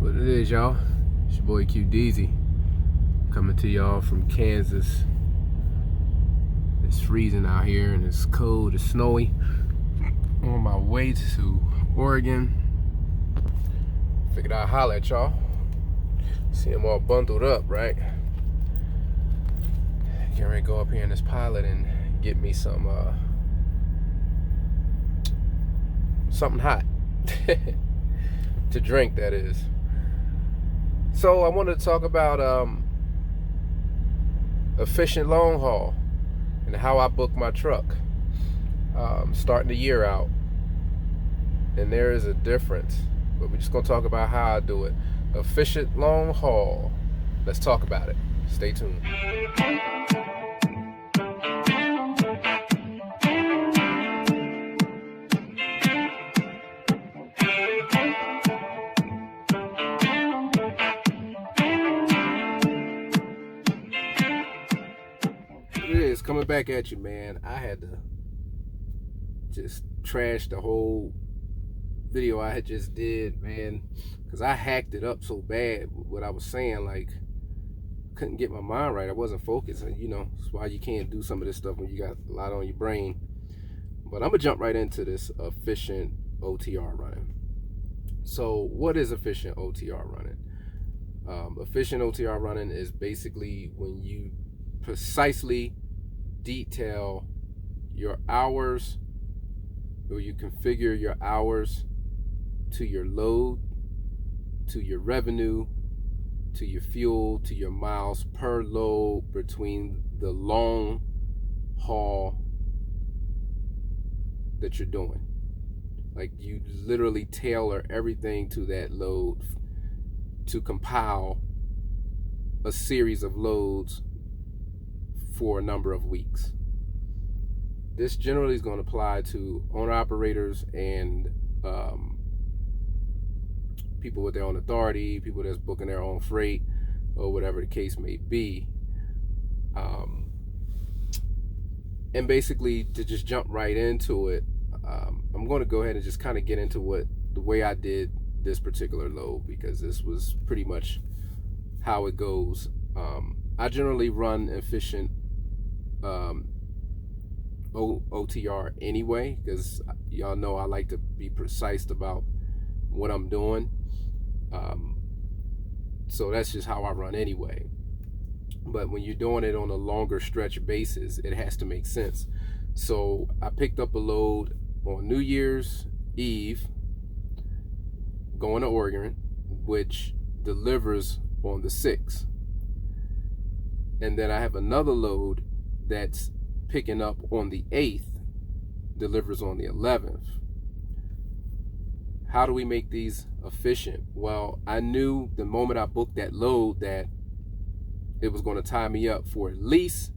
What it is, y'all? It's your boy Q Deezy coming to y'all from Kansas. It's freezing out here and it's cold, it's snowy. On my way to Oregon. Figured I'd holler at y'all. See them all bundled up, right? Get ready to go up here in this pilot and get me some something hot to drink, that is. So I wanted to talk about efficient long haul and how I book my truck. Starting the year out, and there is a difference, but we're just gonna talk about how I do it. Efficient long haul. Let's talk about it. Stay tuned. It is coming back at you, man. I had to just trash the whole video I had just did, man, because I hacked it up so bad with what I was saying. Like, couldn't get my mind right. I wasn't focused, and you know, that's why you can't do some of this stuff when you got a lot on your brain. But I'm gonna jump right into this efficient OTR running. So what is efficient OTR running? Efficient OTR running is basically when you precisely detail your hours, or you configure your hours to your load, to your revenue, to your fuel, to your miles per load between the long haul that you're doing. Like, you literally tailor everything to that load to compile a series of loads for a number of weeks. This generally is going to apply to owner-operators and people with their own authority, people that's booking their own freight, or whatever the case may be. And basically, to just jump right into it, I'm going to go ahead and just kind of get into the way I did this particular load, because this was pretty much how it goes. I generally run efficient OTR anyway, because y'all know I like to be precise about what I'm doing. So that's just how I run anyway. But when you're doing it on a longer stretch basis, it has to make sense. So I picked up a load on New Year's Eve going to Oregon, which delivers on the 6th. And then I have another load that's picking up on the 8th, delivers on the 11th. How do we make these efficient? Well, I knew the moment I booked that load that it was going to tie me up for at least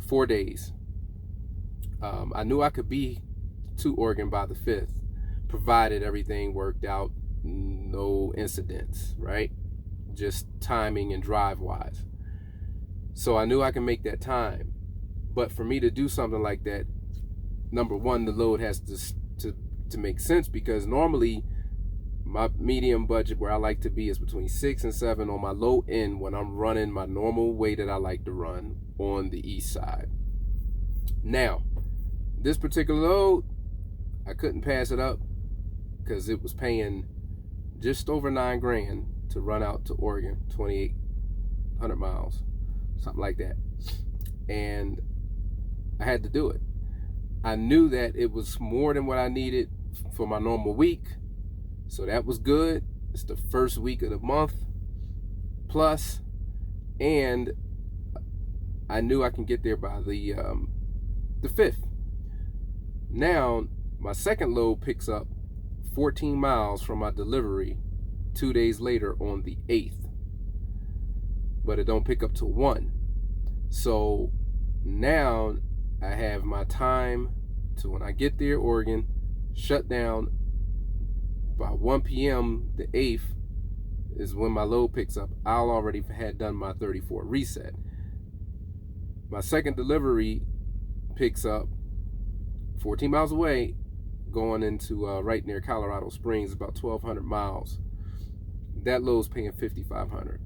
4 days. I knew I could be to Oregon by the 5th, provided everything worked out, no incidents, right? Just timing and drive wise. So I knew I can make that time. But for me to do something like that, number one, the load has to make sense, because normally my medium budget where I like to be is between 6 and 7 on my low end when I'm running my normal way that I like to run on the east side. Now, this particular load, I couldn't pass it up because it was paying just over $9 grand to run out to Oregon, 2,800 miles, something like that. And I had to do it. I knew that it was more than what I needed for my normal week, so that was good. It's the first week of the month plus, and I knew I can get there by the 5th. Now my second load picks up 14 miles from my delivery 2 days later on the 8th, but it don't pick up till 1. So now I have my time to, when I get there, Oregon, shut down by 1 p.m. the 8th is when my load picks up. I'll already had done my 34 reset. My second delivery picks up 14 miles away, going into right near Colorado Springs, about 1,200 miles. that load's paying $5,500.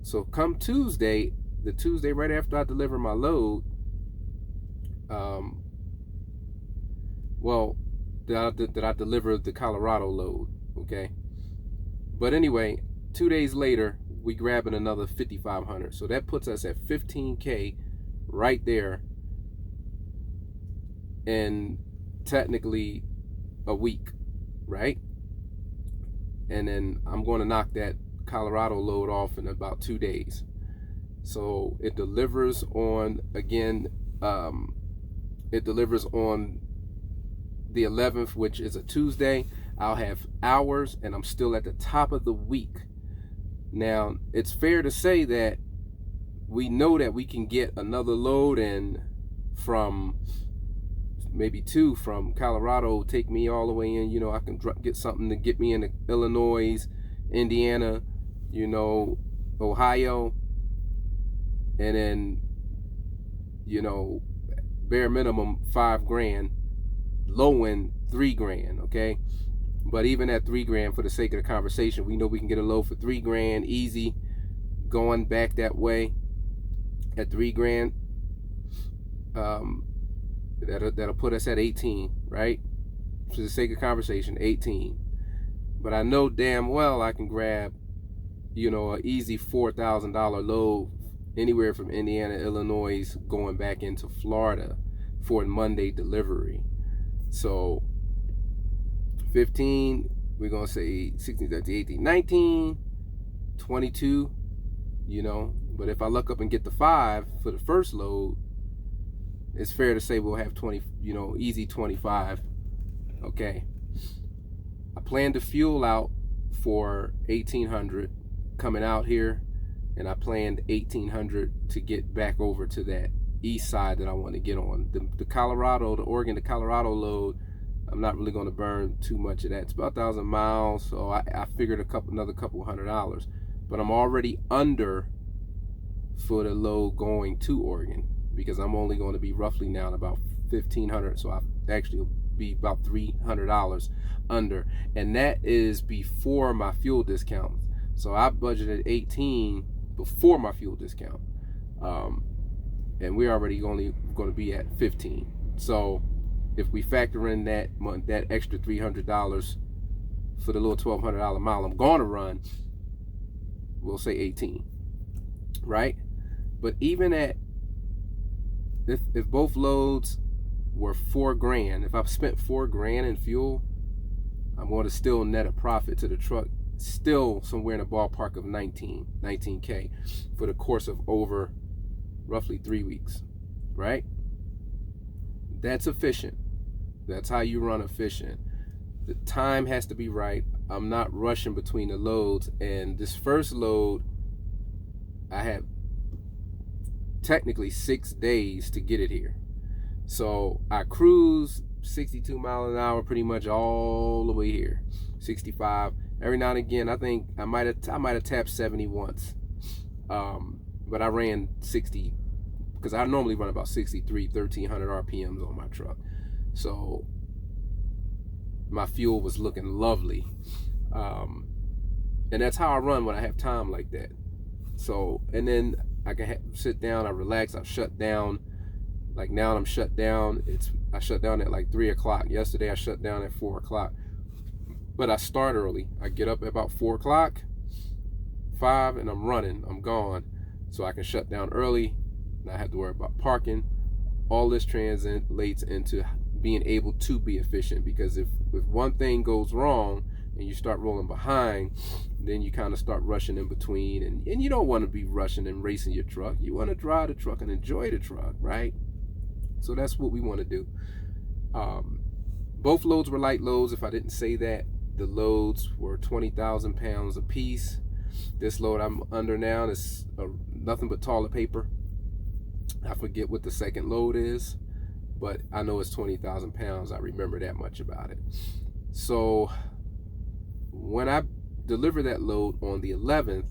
So come Tuesday, the Tuesday right after I deliver my load, that I delivered the Colorado load, okay? But anyway, 2 days later, we grabbing another $5,500. So that puts us at $15K right there in technically a week, right? And then I'm going to knock that Colorado load off in about 2 days. So it delivers on, again, it delivers on the 11th, which is a Tuesday. I'll have hours and I'm still at the top of the week. Now, it's fair to say that we know that we can get another load in from maybe 2 from Colorado, take me all the way in. You know, I can get something to get me into Illinois, Indiana, you know, Ohio, and then, you know, bare minimum $5,000, low end $3,000, okay? But even at $3,000, for the sake of the conversation, we know we can get a load for $3,000 easy, going back that way at $3,000. That'll put us at 18, right? For the sake of conversation, 18. But I know damn well I can grab, you know, an easy $4,000 load anywhere from Indiana, Illinois, going back into Florida for a Monday delivery. So 15, we're gonna say 16, 17, 18, 19, 22, you know. But if I look up and get the 5 for the first load, it's fair to say we'll have 20, you know, easy 25. Okay. I plan to fuel out for 1,800 coming out here, and I planned 1,800 to get back over to that east side that I want to get on. The Colorado, the Oregon to Colorado load, I'm not really going to burn too much of that. It's about 1,000 miles, so I figured another couple $100. But I'm already under for the load going to Oregon, because I'm only going to be roughly now about 1,500, so I actually will be about $300 under, and that is before my fuel discount. So I budgeted 18 before my fuel discount, and we're already only going to be at 15. So if we factor in that extra $300 for the little $1,200 mile I'm going to run, we'll say 18, right? But even at, if both loads were $4,000, if I've spent $4,000 in fuel, I'm going to still net a profit to the truck, still somewhere in the ballpark of 19K for the course of over roughly 3 weeks, right? That's efficient. That's how you run efficient. The time has to be right. I'm not rushing between the loads. And this first load, I had technically 6 days to get it here. So I cruise 62 miles an hour pretty much all the way here, 65. Every now and again, I think I might have tapped 70 once, but I ran 60 because I normally run about 63, 1,300 RPMs on my truck. So my fuel was looking lovely, and that's how I run when I have time like that. So, and then I can sit down, I relax, I shut down. Like now I'm shut down. I shut down at like 3 o'clock. Yesterday I shut down at 4 o'clock. But I start early. I get up at about 4 o'clock, 5, and I'm running. I'm gone. So I can shut down early. Not have to worry about parking. All this translates into being able to be efficient, because if one thing goes wrong and you start rolling behind, then you kind of start rushing in between, and you don't want to be rushing and racing your truck. You want to drive the truck and enjoy the truck, right? So that's what we want to do. Both loads were light loads. If I didn't say that, the loads were 20,000 pounds a piece. This load I'm under now is nothing but toilet paper. I forget what the second load is, but I know it's 20,000 pounds. I remember that much about it. So when I deliver that load on the 11th,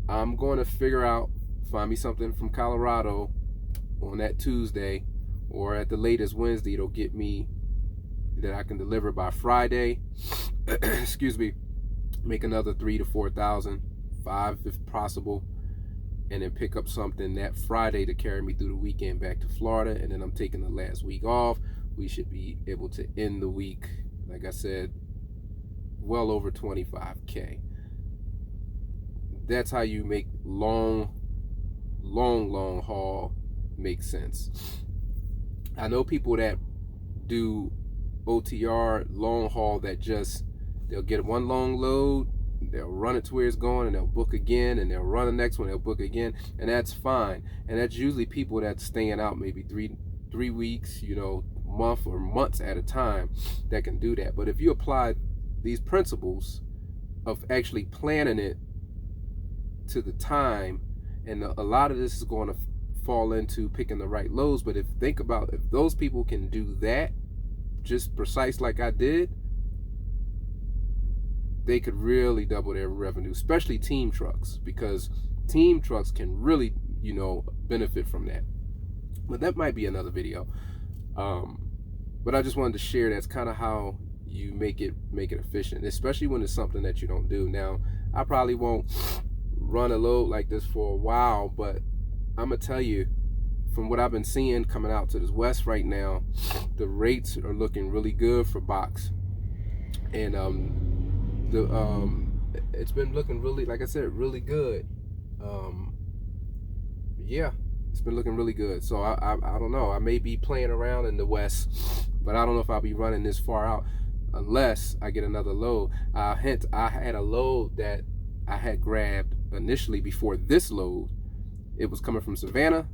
I'm going to find me something from Colorado on that Tuesday, or at the latest Wednesday, it'll get me that I can deliver by Friday. Excuse me. make another 3 to 4,000, 5 if possible, and then pick up something that Friday to carry me through the weekend back to Florida. And then I'm taking the last week off. We should be able to end the week, like I said, well over 25K. That's how you make long haul make sense. I know people that do OTR long haul that just, they'll get one long load, they'll run it to where it's going, and they'll book again, and they'll run the next one, they'll book again, and that's fine. And that's usually people that's staying out maybe three weeks, month or months at a time, that can do that. But if you apply these principles of actually planning it to the time, and a lot of this is going to fall into picking the right loads. But think about if those people can do that just precise like I did, they could really double their revenue, especially team trucks, because team trucks can really benefit from that. But that might be another video. But I just wanted to share that's kind of how you make it efficient, especially when it's something that you don't do. Now, I probably won't run a load like this for a while, but I'm gonna tell you, from what I've been seeing coming out to this west right now, the rates are looking really good for box, and it's been looking really, like I said, really good. Yeah, it's been looking really good. So I don't know, I may be playing around in the west, but I don't know if I'll be running this far out unless I get another load. Hence, I had a load that I had grabbed initially before this load. It was coming from Savannah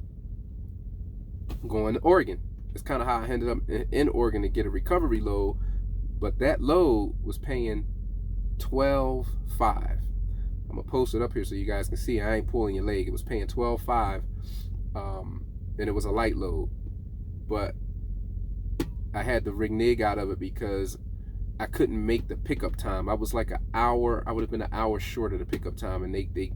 going to Oregon. It's kind of how I ended up in Oregon to get a recovery load, but that load was paying $12.5. I'm gonna post it up here so you guys can see. I ain't pulling your leg. It was paying $12.5, and it was a light load, but I had to renege out of it because I couldn't make the pickup time. I was like an hour. I would have been an hour short of the pickup time, and they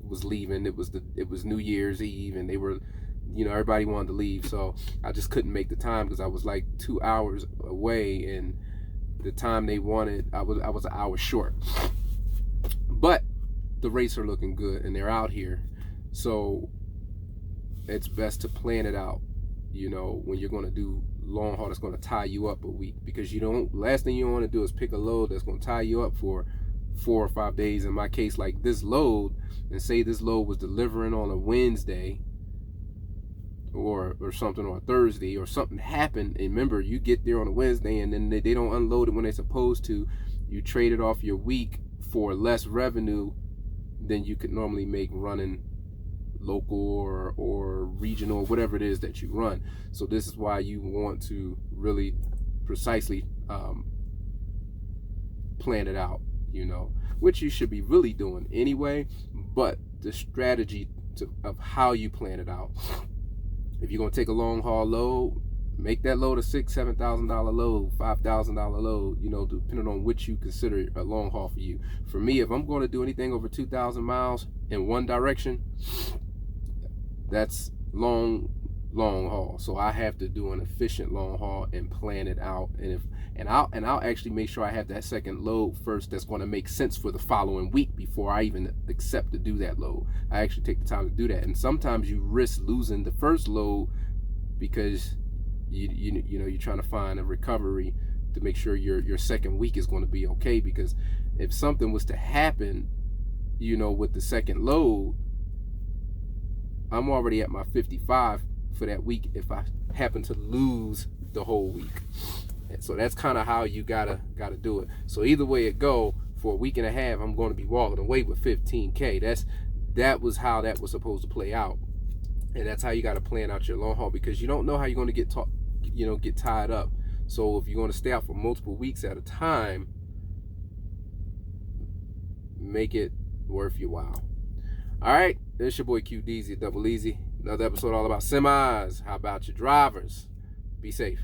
was leaving. It was New Year's Eve, and they were, everybody wanted to leave, so I just couldn't make the time because I was like 2 hours away, and the time they wanted, I was an hour short. But the rates are looking good, and they're out here, so it's best to plan it out. When you're going to do long haul that's going to tie you up a week, because last thing you want to do is pick a load that's going to tie you up for 4 or 5 days. In my case, like this load, and say this load was delivering on a Wednesday or something, or a Thursday, or something happened, and remember, you get there on a Wednesday and then they don't unload it when they're supposed to. You trade it off your week for less revenue than you could normally make running local or regional, whatever it is that you run. So this is why you want to really precisely plan it out, which you should be really doing anyway, but the strategy of how you plan it out. If you're going to take a long haul load, make that load a $6,000-$7,000 load, $5,000 load, depending on which you consider a long haul for you. For me, if I'm going to do anything over 2,000 miles in one direction, that's long haul. So I have to do an efficient long haul and plan it out, and I'll actually make sure I have that second load first that's going to make sense for the following week before I even accept to do that load. I actually take the time to do that, and sometimes you risk losing the first load because you're trying to find a recovery to make sure your second week is going to be okay. Because if something was to happen, with the second load, I'm already at my 55 for that week if I happen to lose the whole week. And so that's kind of how you gotta do it. So either way it go, for a week and a half, I'm going to be walking away with 15K. That was how that was supposed to play out, and that's how you got to plan out your long haul, because you don't know how you're going to get tied up. So if you're going to stay out for multiple weeks at a time, make it worth your while. All right, it's your boy QDZ, Double Easy. Another episode all about semis. How about your drivers? Be safe.